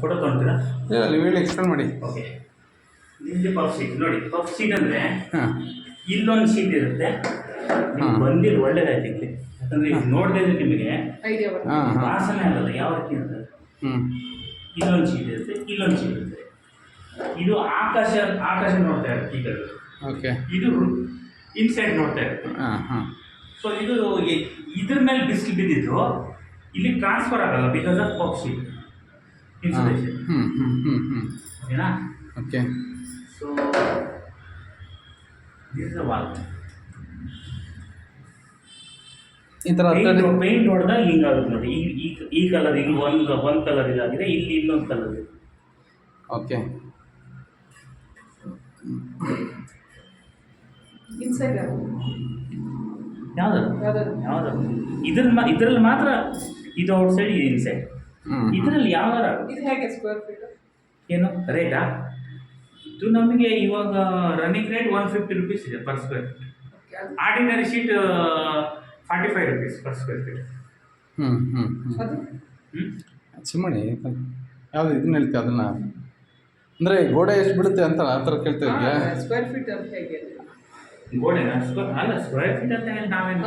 Photo ತೊಗೊಂತೀರಾ? ನೀವು ಹೇಳಿ explain ಮಾಡಿ. ಓಕೆ, ಇಲ್ಲಿ ಪಫ್ ಶೀಟ್ ನೋಡಿ. ಪಫ್ ಶೀಟ್ ಅಂದರೆ ಹಾಂ ಇಲ್ಲೊಂದು ಶೀಟ್ ಇರುತ್ತೆ. ನಿಮ್ಗೆ ಬಂದಿಲ್ಲ ಒಳ್ಳೇದಾಯ್ತು ಇಲ್ಲಿ, ಯಾಕಂದರೆ ಇದು ನೋಡದೇ ಇದ್ರೆ ನಿಮಗೆ ವಾಸನೆ ಆಗಲ್ಲ ಯಾವ ರೀತಿ ಅಂತ. ಇಲ್ಲೊಂದು ಶೀಟ್ ಇರುತ್ತೆ, ಇಲ್ಲೊಂದು ಶೀಟ್ ಇರುತ್ತೆ. ಇದು ಆಕಾಶ ನೋಡ್ತಾ ಇರುತ್ತೆ ಈಗ. ಓಕೆ, ಇದು ಇನ್ಸೈಡ್ ನೋಡ್ತಾ ಇರುತ್ತೆ. ಸೊ ಇದು ಇದ್ರ ಮೇಲೆ ಬಿಸಿಲು ಬಿದ್ದಿದ್ದು ಇಲ್ಲಿ ಟ್ರಾನ್ಸ್ಫರ್ ಆಗಲ್ಲ because of puff sheet insulation. ಓಕೆನಾ? Okay, so this the wall. ಈ ಥರ ಪೇಂಟ್ ಹೊಡೆದಾಗ ಹಿಂಗಾಗುತ್ತೆ ನೋಡಿ. ಈ ಕಲರ್ ಇಲ್ಲಿ ಒಂದು ಕಲರ್ ಇದಾಗಿದೆ, ಇಲ್ಲಿ ಇನ್ನೊಂದು ಕಲರ್ ಇದೆ. ಓಕೆ, ಯಾವ್ದು ಇದ್ರಲ್ಲಿ ಮಾತ್ರ ಇದು ಔಟ್ಸೈಡ್, ಇದು ಇನ್ಸೈಡ್. ಇದರಲ್ಲಿ ಯಾವ್ದಾರ ಏನು ರೇಟಾ? ಇದು ನಮಗೆ ಇವಾಗ ರನ್ನಿಂಗ್ ರೇಟ್ 150 rupees ಇದೆ per square feet. Ordinary sheet 45 rupees per square feet. ಚಿಮ್ಮಣಿ ಯಾವುದು ಇದನ್ನ ಹೇಳ್ತೀವಿ ಅದನ್ನು, ಅಂದರೆ ಗೋಡೆ ಎಷ್ಟು ಬಿಡುತ್ತೆ ಅಂತ ಆ ಥರ ಕೇಳ್ತಾ ಇದೆಯಾ? ಸ್ಕ್ವೇರ್ ಫೀಟ್ ಅಂತ ಹೇಗೆ ಗೋಡೆನಾ? ಸ್ಕ್ವೇರ್ ಫೀಟ್ ಅಂತ ಹೇಳಿ ನಾವೇನು